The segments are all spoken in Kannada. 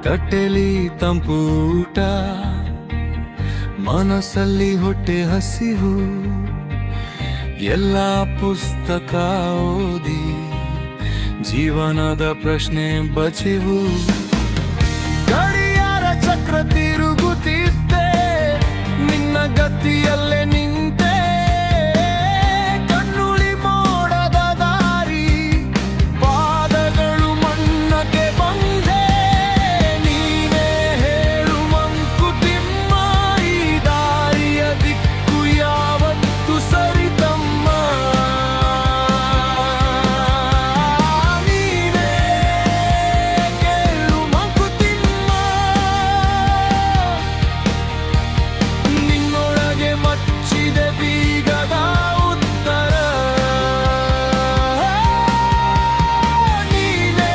ತಟ್ಟೆಲಿ ತಂಪೂಟ, ಮನಸ್ಸಲ್ಲಿ ಹೊಟ್ಟೆ ಹಸಿವು. ಎಲ್ಲ ಪುಸ್ತಕ ಓದಿ ಜೀವನದ ಪ್ರಶ್ನೆ ಬಚಿವು. ಗಡಿಯಾರ ಚಕ್ರ ತಿರುಗುತ್ತಿದ್ದೆ, ನಿನ್ನ ಗತಿಯಲ್ಲೇ ನಿಂತೆ. ಕಣ್ಣುಳಿ ಮೋಡದ ದಾರಿ, ಪಾದಗಳು ಮಣ್ಣಕ್ಕೆ ಬಂದೆ. ನೀನೇ ಹೇಳು ಮಂಕುತಿಮ್ಮ, ಈ ದಾರಿಯ ದಿಕ್ಕು ಯಾವತ್ತು ಸರಿತಮ್ಮ. ನೀನೇ ಕೇಳು ಮಂಕುತಿಮ್ಮ, ನಿನ್ನೊಳಗೆ ಮಚ್ಚಿದೆ ಬೀಗದ ಉತ್ತರ. ನೀನೇ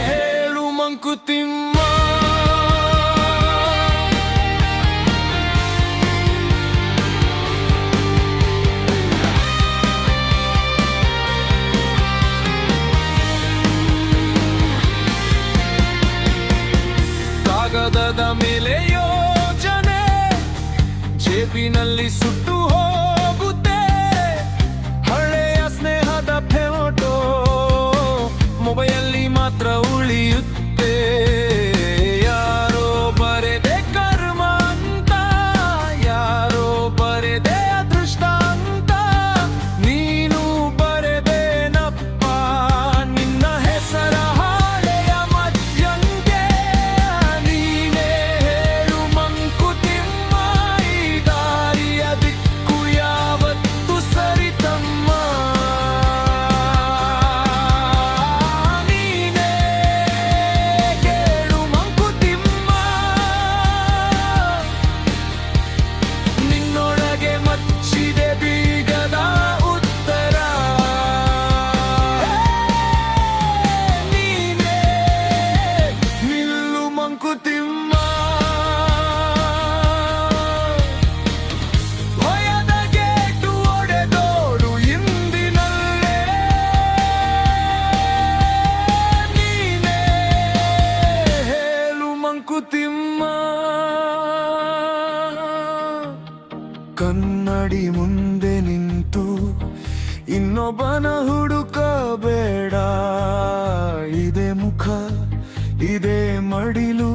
ಹೇಳು ಮಂಕುತಿಮ್ಮ. ಕಾಗದದ ಮೇಲೆ ಯೋಜನೆ, ಜೇಬಿನಲ್ಲಿ ಸುಟ್ಟು ಹೋಗುತ್ತೆ. ಹಳೆಯ ಸ್ನೇಹದ ಫೋಟೋ ಮೊಬೈಲಲ್ಲಿ ಮಾತ್ರ ಉಳಿಯುತ್ತೆ. ಯಾರೋ ಬರೆದೆ ಕರ್ಮ ಅಂತ, ಯಾರೋ ಬರೆದೆ ಅದೃಷ್ಟ ಅಂತ. ನೀನು ಬರೆದೇನಪ್ಪ ನಿನ್ನ ಹೆಸರ ಹಾಳೆಯ ಮಧ್ಯಂಗೆ. ನೀನೇ ಹೇಳು ಮಂಕುತಿಮ್ಮ, ಈ ದಾರಿಯ ದಿಕ್ಕು ಯಾವತ್ತು ಸರಿತಮ್ಮ. ನೀನೇ ಕೇಳು ಮಂಕುತಿಮ್ಮ, ನಿನ್ನೊಳಗೆ ಮಚ್ಚಿದೆ ಬೀಗದ ಉತ್ತರ. ನೀನೇ ನಿಲ್ಲು ಮಂಕುತಿಮ್ಮ. ಭಯದ ಗೇಟು ಒಡೆದೋಡು ಇಂದಿನಲ್ಲೇ. ನೀನೇ ಹೇಳು ಮಂಕುತಿಮ್ಮ. ಕನ್ನಡಿ ಮುಂದೆ ನಿಂತು ಇನ್ನೊಬ್ಬನ ಹುಡುಕಬೇಡ. ಇದೇ ಮುಖ, ಇದೇ ಮಡಿಲು,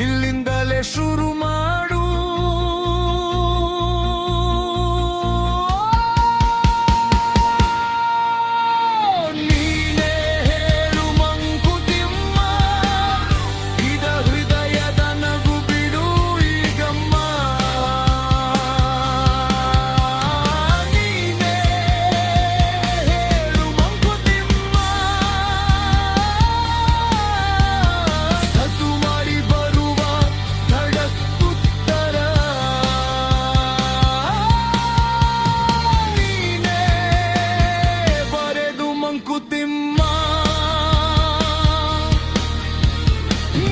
ಇಲ್ಲಿಂದಲೇ ಶುರು ಮಾಡು. ನೀನೇ ಹೇಳು ಮಂಕುತಿಮ್ಮ, ಇದ ಹೃದಯದ ನಗು ಬಿಡು ಈಗಮ್ಮ. ನೀನೇ ಹೇಳು ಮಂಕುತಿಮ್ಮ, ಸದ್ದು ಮಾಡಿ ಬರುವ ಧಡಕ್ಕುತ್ತರ. ನೀನೇ ಬರೆದು ಮಂಕುತಿಮ್ಮ,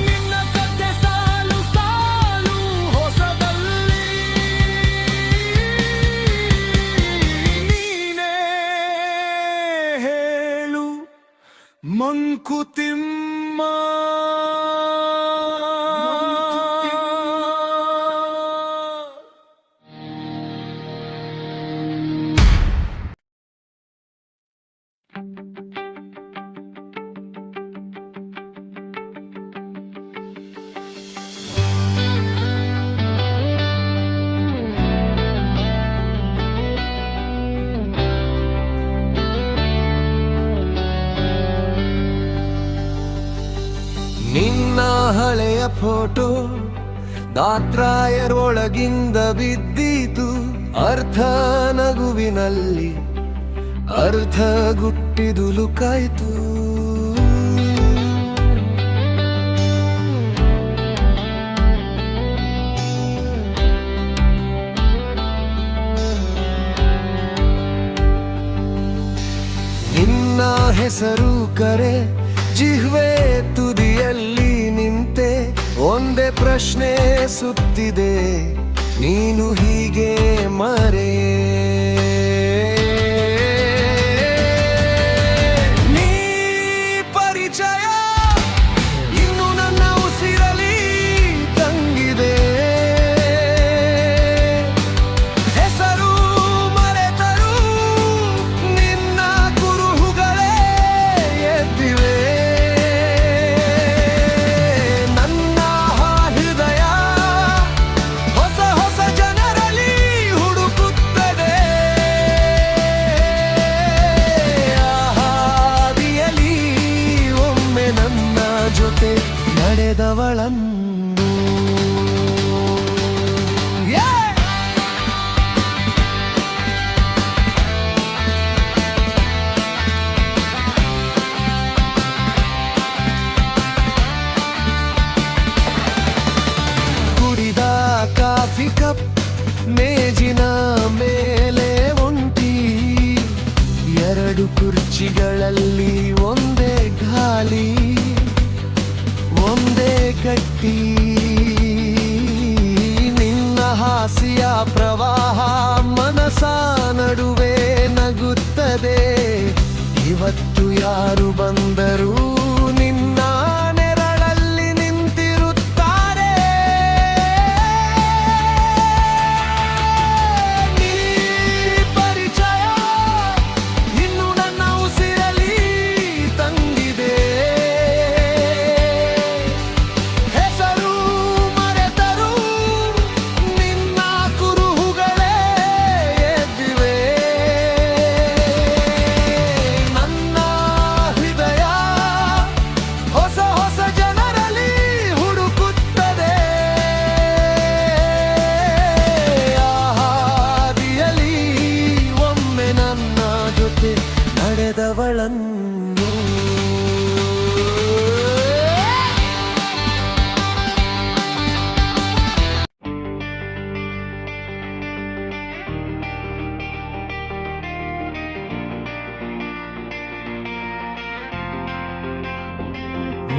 ನಿನ್ನ ಕಥೆ ಸಾಲು ಸಾಲು ಹೊಸದಲ್ಲಿ. ನೀನೇ ಹೇಳು ಮಂಕುತಿಮ್ಮ. ನಿನ್ನ ಹಳೆಯ ಫೋಟೋ ದಾತ್ರಾಯರೊಳಗಿಂದ ಬಿದ್ದೀತು. ಅರ್ಥ ನಗುವಿನಲ್ಲಿ ಅರ್ಧ ಗುಟ್ಟಿದು ಲುಕಾಯ್ತು. ನಿನ್ನ ಹೆಸರು ಕರೆ ಜಿಹ್ವೆ ತುದಿಯಲ್ಲಿ ನಿಂತೆ. ಒಂದೇ ಪ್ರಶ್ನೆ ಸುತ್ತಿದೆ, ನೀನು ಹೀಗೆ ಮರೆಯೇ? ನೀ ಪರಿಚಯ ನಡೆದವಳನ್ನು. ಕುಡಿದ ಕಾಫಿ ಕಪ್ ಮೇಜಿನ ಮೇಲೆ ಒಂಟಿ, ಎರಡು ಕುರ್ಚಿಗಳಲ್ಲಿ ಒಂದೇ ಗಾಲಿ ಒಂದೇ ಗಟ್ಟಿ. ನಿನ್ನ ಹಾಸ್ಯ ಪ್ರವಾಹ ಮನಸ ನಡುವೆ ನಗುತ್ತದೆ. ಇವತ್ತು ಯಾರು ಬಂದರೂ ನಿನ್ನ ನೆರಳಲ್ಲಿ ನಿಂತಿರುತ್ತಾರೆ. ನೀ ಪರಿಚಯ ಇನ್ನು ನನ್ನ ಉಸಿರಲಿ ತಂಗಿದೆ. ಹೆಸರು ಮರೆತರೂ ನಿನ್ನ ಕುರುಹುಗಳೇ ಎದ್ದಿವೆ. ನನ್ನ ಹೃದಯ ಹೊಸ ಹೊಸ ಜನರಲ್ಲಿ ಹುಡುಕುತ್ತದೆ. ಆ ಹಾದಿಯಲ್ಲಿ ಒಮ್ಮೆ ನನ್ನ ಜೊತೆ ನಡೆದವಳನ್ನು.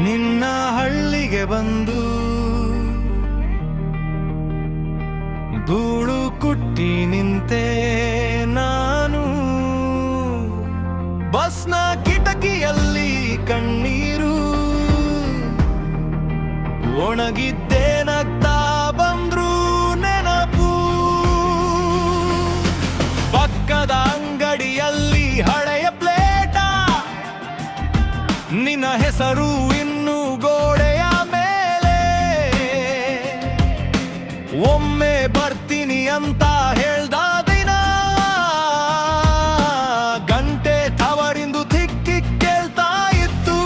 ನಿನ್ನ ಹಳ್ಳಿಗೆ ಬಂದು ಧೂಳು ಕುಟ್ಟಿ ನಿಂತೆ ನಾನು. ಬಸ್ನ ಕಿಟಕಿಯಲ್ಲಿ ಕಣ್ಣೀರು ಒಣಗಿದ್ದೇ ನಗ್ತಾ ಬಂದ್ರು ನೆನಪು. ಪಕ್ಕದ ಅಂಗಡಿಯಲ್ಲಿ ಹಳೆಯ ಪ್ಲೇಟ, ನಿನ್ನ ಹೆಸರು ಇನ್ನು ಗೋಡೆಯ ಮೇಲೆ. ಒಮ್ಮೆ ಬರ್ತೀನಿ ಅಂತ ಹೇಳ್ದ ದಿನ ಗಂಟೆ ತವರಿಂದು ತಿಕ್ಕಿ ಕೇಳ್ತಾ ಇತ್ತು.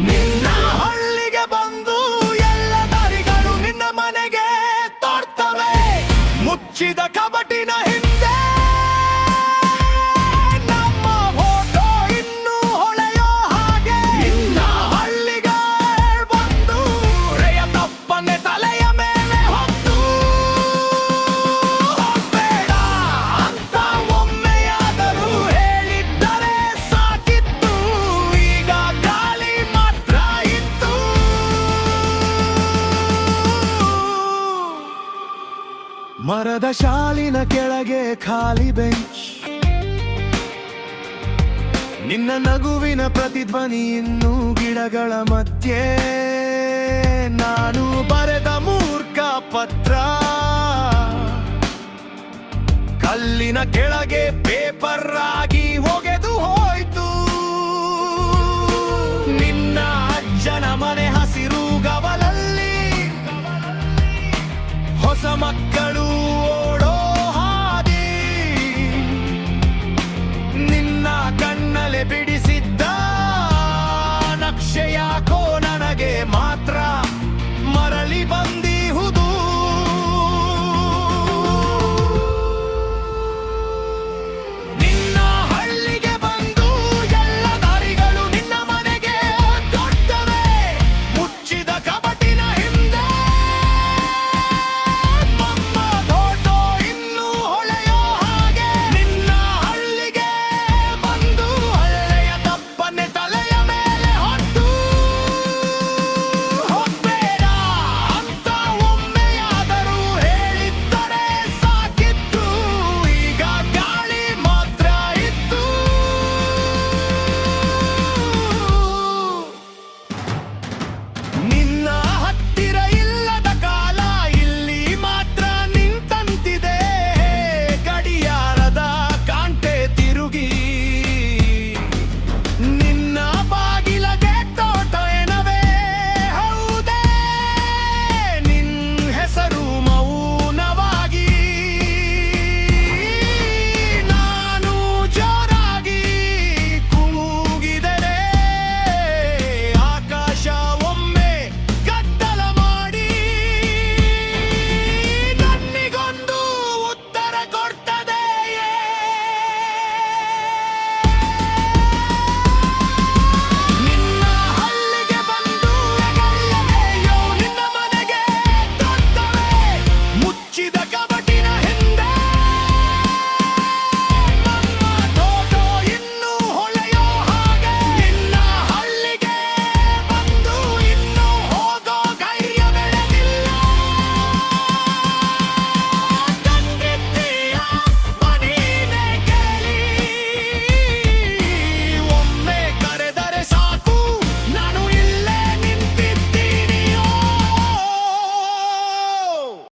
ನಿನ್ನ ಹಳ್ಳಿಗೆ ಬಂದು ಎಲ್ಲ ದಾರಿಗಳು ನಿನ್ನ ಮನೆಗೆ ತೋರ್ತವೆ. ಮುಚ್ಚಿದ ಕಬಟಿನ ಹಿಂದೆ ನಮ್ಮ ಫೋಟೋ ಇನ್ನೂ ಹೊಳೆಯೋ ಹಾಗೆ. ನಿನ್ನ ಹಳ್ಳಿಗೆ ಬಂದು ರೆಯ ತಪ್ಪನೆ ತಲೆಯ ಮೇಲೆ ಹೊತ್ತು ಹೋಗ್ಬೇಡ ಅಂತ ಒಮ್ಮೆಯಾದರೂ ಹೇಳಿದ್ದರೆ ಸಾಕಿತ್ತು. ಈಗ ಗಾಳಿ ಮಾತ್ರ ಇತ್ತು. ಮರದ ಶಾಲಿನ ಕೆಳಗೆ ಖಾಲಿ ಬೆಂಚ್, ನಿನ್ನ ನಗುವಿನ ಪ್ರತಿಧ್ವನಿ ಇನ್ನೂ ಗಿಡಗಳ ಮಧ್ಯೆ. ನಾನು ಬರೆದ ಮೂರ್ಖ ಪತ್ರ ಕಲ್ಲಿನ ಕೆಳಗೆ ಪೇಪರ್ ಆಗಿ ಒಗೆದು ಹೋಯ್ತು. ನಿನ್ನ ಅಜ್ಜನ ಮನೆ ಹಸಿರು ಗವಲಲ್ಲಿ ಹೊಸ ಮಕ್ಕಳು ಓಡೋ ಹಾದಿ. ನಿನ್ನ ಕಣ್ಣಲೆ ಬಿಡಿಸಿದ್ದ ನಕ್ಷೆ ಯಾಕೋ ನನಗೆ ಮಾತ್ರ ಮರಳಿ ಬಂದಿಹುದು. ನಿನ್ನ ಹಳ್ಳಿಗೆ ಬಂದು ಎಲ್ಲ ದಾರಿಗಳು ನಿನ್ನ ಮನೆಗೆ ತೋರ್ತವೆ. ಮುಚ್ಚಿದ ಕಬಟಿನ ಹಿಂದೆ ನಮ್ಮ ಫೋಟೋ ಇನ್ನೂ ಹೊಳೆಯೋ ಹಾಗೆ. ನಿನ್ನ ಹಳ್ಳಿಗೆ ಬಂದು ಹಳ್ಳೆಯ ಮುಚ್ಚಿದ